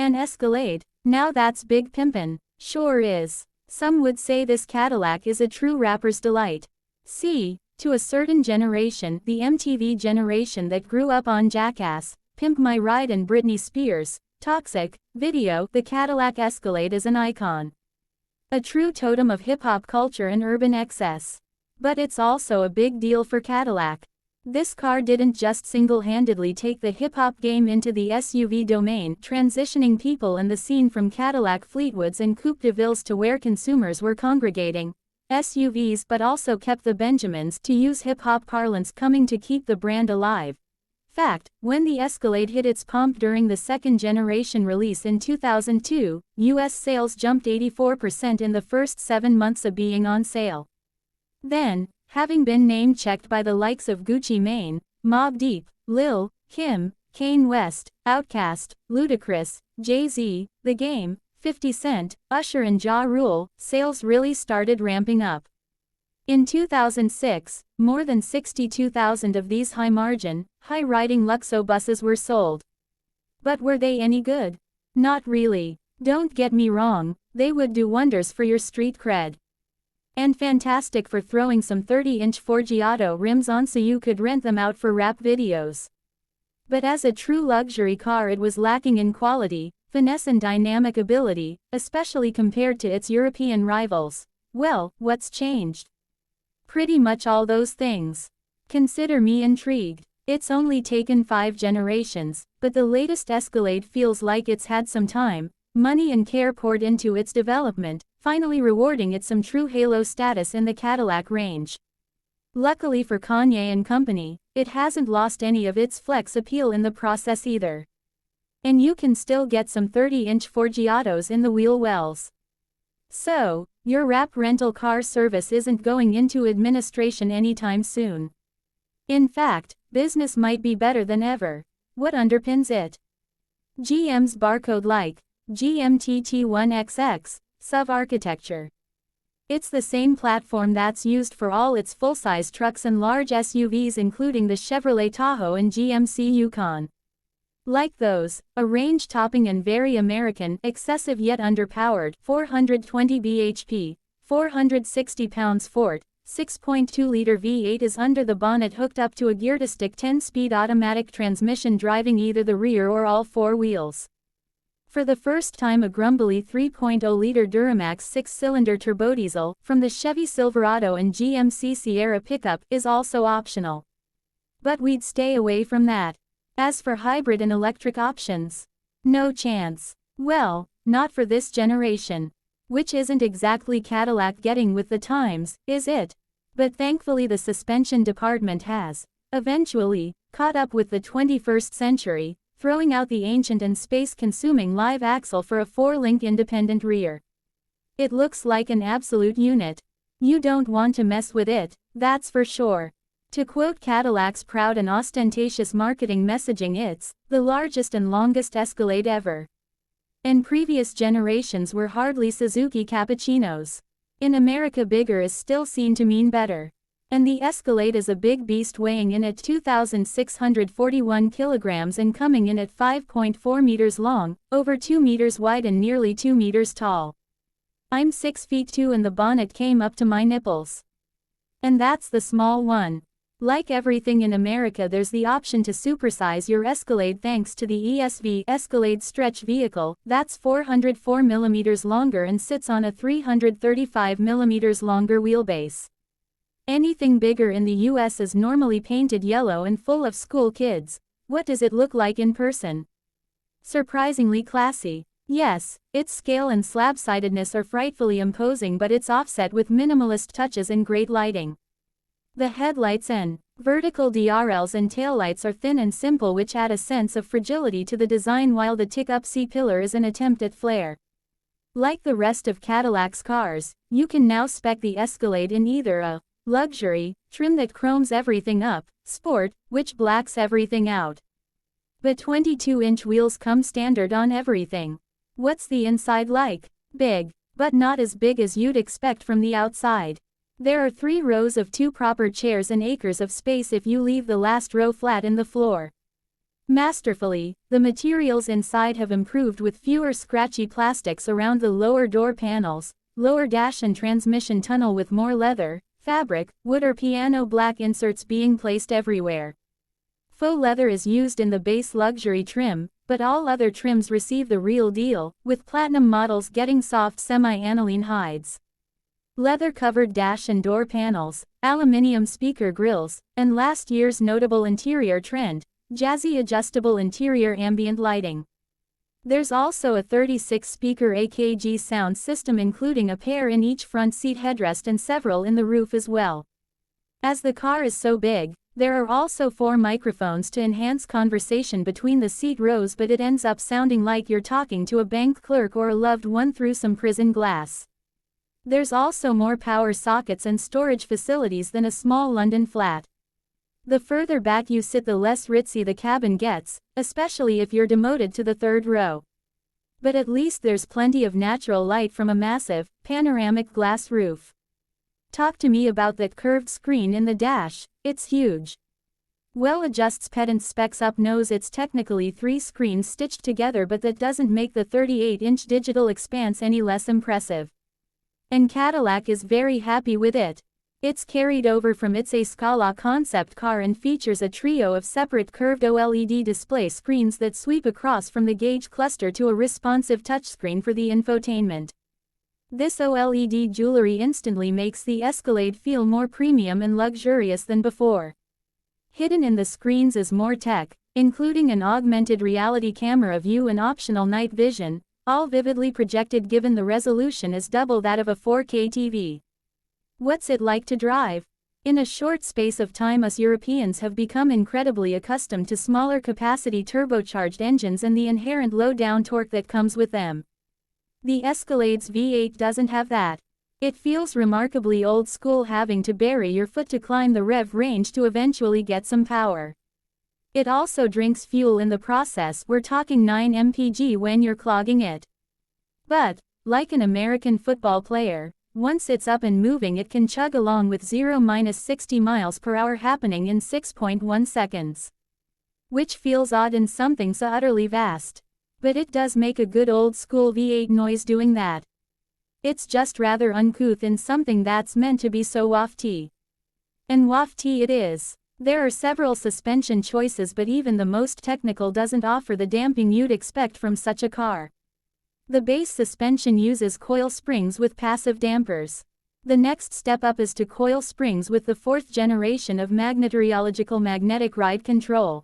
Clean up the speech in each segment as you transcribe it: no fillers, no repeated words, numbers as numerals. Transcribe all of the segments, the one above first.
An Escalade? Now that's big pimpin'. Sure is. Some would say this Cadillac is a true rapper's delight. See, to a certain generation, the MTV generation that grew up on Jackass, Pimp My Ride and Britney Spears, Toxic, Video, the Cadillac Escalade is an icon. A true totem of hip-hop culture and urban excess. But it's also a big deal for Cadillac. This car didn't just single-handedly take the hip-hop game into the SUV domain, transitioning people and the scene from Cadillac Fleetwoods and Coupe de Villes to where consumers were congregating, SUVs, but also kept the Benjamins, to use hip-hop parlance, coming to keep the brand alive. Fact, when the Escalade hit its pomp during the second-generation release in 2002, US sales jumped 84% in the first 7 months of being on sale. Then, having been name-checked by the likes of Gucci Mane, Mobb Deep, Lil, Kim, Kanye West, Outkast, Ludacris, Jay-Z, The Game, 50 Cent, Usher and Ja Rule, sales really started ramping up. In 2006, more than 62,000 of these high-margin, high-riding Luxo buses were sold. But were they any good? Not really. Don't get me wrong, they would do wonders for your street cred. And fantastic for throwing some 30-inch Forgiato rims on so you could rent them out for rap videos. But as a true luxury car, it was lacking in quality, finesse and dynamic ability, especially compared to its European rivals. Well, what's changed? Pretty much all those things. Consider me intrigued. It's only taken 5 generations, but the latest Escalade feels like it's had some time, money and care poured into its development, finally rewarding it some true halo status in the Cadillac range. Luckily for Kanye and company, it hasn't lost any of its flex appeal in the process either. And you can still get some 30-inch Forgiatos in the wheel wells. So, your rap rental car service isn't going into administration anytime soon. In fact, business might be better than ever. What underpins it? GM's barcode-like GMTT1XX SUV architecture. It's the same platform that's used for all its full-size trucks and large SUVs, including the Chevrolet Tahoe and GMC Yukon. Like those, a range-topping and very American, excessive yet underpowered, 420 bhp, 460 pounds Ford, 6.2-liter V8 is under the bonnet, hooked up to a gear-to-stick 10-speed automatic transmission, driving either the rear or all 4 wheels. For the first time, a grumbly 3.0-liter Duramax 6-cylinder turbodiesel, from the Chevy Silverado and GMC Sierra pickup, is also optional. But we'd stay away from that. As for hybrid and electric options, no chance. Well, not for this generation. Which isn't exactly Cadillac getting with the times, is it? But thankfully the suspension department has, eventually, caught up with the 21st century, throwing out the ancient and space-consuming live axle for a 4-link independent rear. It looks like an absolute unit. You don't want to mess with it, that's for sure. To quote Cadillac's proud and ostentatious marketing messaging, it's the largest and longest Escalade ever. And previous generations were hardly Suzuki cappuccinos. In America, bigger is still seen to mean better. And the Escalade is a big beast, weighing in at 2,641 kilograms and coming in at 5.4 meters long, over 2 meters wide and nearly 2 meters tall. I'm 6 feet 2 and the bonnet came up to my nipples. And that's the small one. Like everything in America, there's the option to supersize your Escalade thanks to the ESV Escalade Stretch Vehicle, that's 404 mm longer and sits on a 335 mm longer wheelbase. Anything bigger in the US is normally painted yellow and full of school kids. What does it look like in person? Surprisingly classy. Yes, its scale and slab-sidedness are frightfully imposing, but it's offset with minimalist touches and great lighting. The headlights and vertical DRLs and taillights are thin and simple, which add a sense of fragility to the design, while the tick-up C-pillar is an attempt at flair. Like the rest of Cadillac's cars, you can now spec the Escalade in either a luxury trim that chromes everything up, sport, which blacks everything out. But 22-inch wheels come standard on everything. What's the inside like? Big, but not as big as you'd expect from the outside. There are 3 rows of 2 proper chairs and acres of space if you leave the last row flat in the floor. Masterfully, the materials inside have improved with fewer scratchy plastics around the lower door panels, lower dash and transmission tunnel with more leather, fabric, wood or piano black inserts being placed everywhere. Faux leather is used in the base luxury trim, but all other trims receive the real deal, with platinum models getting soft semi-aniline hides. Leather-covered dash and door panels, aluminium speaker grills, and last year's notable interior trend, jazzy adjustable interior ambient lighting. There's also a 36-speaker AKG sound system including a pair in each front seat headrest and several in the roof as well. As the car is so big, there are also 4 microphones to enhance conversation between the seat rows, but it ends up sounding like you're talking to a bank clerk or a loved one through some prison glass. There's also more power sockets and storage facilities than a small London flat. The further back you sit, the less ritzy the cabin gets, especially if you're demoted to the third row. But at least there's plenty of natural light from a massive, panoramic glass roof. Talk to me about that curved screen in the dash, it's huge. Well, adjusts pedant specs up knows it's technically 3 screens stitched together, but that doesn't make the 38-inch digital expanse any less impressive. And Cadillac is very happy with it. It's carried over from its Escalade concept car and features a trio of separate curved OLED display screens that sweep across from the gauge cluster to a responsive touchscreen for the infotainment. This OLED jewelry instantly makes the Escalade feel more premium and luxurious than before. Hidden in the screens is more tech, including an augmented reality camera view and optional night vision, all vividly projected given the resolution is double that of a 4K TV. What's it like to drive? In a short space of time, us Europeans have become incredibly accustomed to smaller capacity turbocharged engines and the inherent low-down torque that comes with them. The Escalade's V8 doesn't have that. It feels remarkably old school, having to bury your foot to climb the rev range to eventually get some power. It also drinks fuel in the process, we're talking 9 mpg when you're clogging it. But, like an American football player, once it's up and moving it can chug along with 0–60 miles per hour happening in 6.1 seconds. Which feels odd in something so utterly vast. But it does make a good old school V8 noise doing that. It's just rather uncouth in something that's meant to be so wafty. And wafty it is. There are several suspension choices, but even the most technical doesn't offer the damping you'd expect from such a car. The base suspension uses coil springs with passive dampers. The next step up is to coil springs with the 4th generation of magnetoriological magnetic ride control.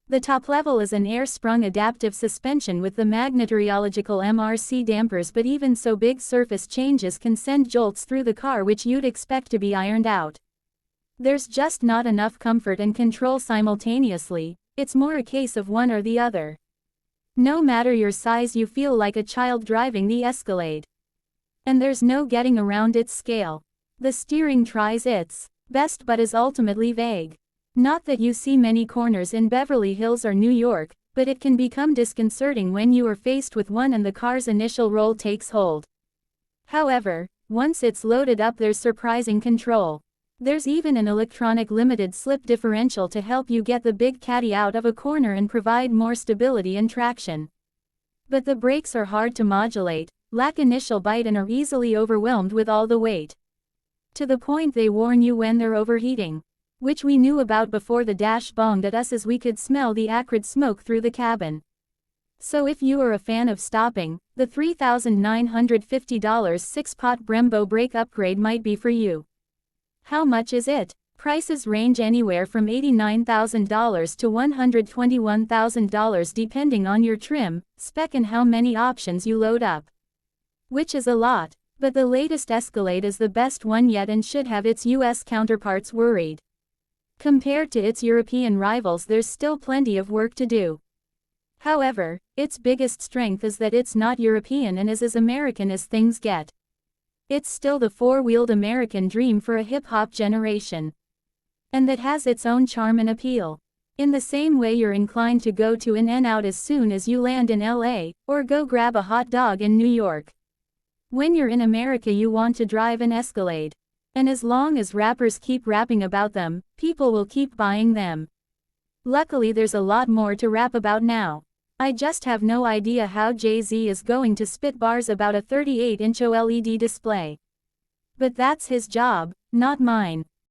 The top level is an air-sprung adaptive suspension with the magnetoriological MRC dampers, but even so big surface changes can send jolts through the car which you'd expect to be ironed out. There's just not enough comfort and control simultaneously, it's more a case of one or the other. No matter your size, you feel like a child driving the Escalade. And there's no getting around its scale. The steering tries its best but is ultimately vague. Not that you see many corners in Beverly Hills or New York, but it can become disconcerting when you are faced with one and the car's initial roll takes hold. However, once it's loaded up, there's surprising control. There's even an electronic limited slip differential to help you get the big caddy out of a corner and provide more stability and traction. But the brakes are hard to modulate, lack initial bite, and are easily overwhelmed with all the weight. To the point they warn you when they're overheating. Which we knew about before the dash bonged at us, as we could smell the acrid smoke through the cabin. So if you are a fan of stopping, the $3,950 6-pot Brembo brake upgrade might be for you. How much is it? Prices range anywhere from $89,000 to $121,000 depending on your trim, spec and how many options you load up. Which is a lot, but the latest Escalade is the best one yet and should have its US counterparts worried. Compared to its European rivals, there's still plenty of work to do. However, its biggest strength is that it's not European and is as American as things get. It's still the four-wheeled American dream for a hip-hop generation. And that has its own charm and appeal. In the same way you're inclined to go to In-N-Out as soon as you land in LA, or go grab a hot dog in New York. When you're in America you want to drive an Escalade. And as long as rappers keep rapping about them, people will keep buying them. Luckily there's a lot more to rap about now. I just have no idea how Jay-Z is going to spit bars about a 38-inch OLED display. But that's his job, not mine.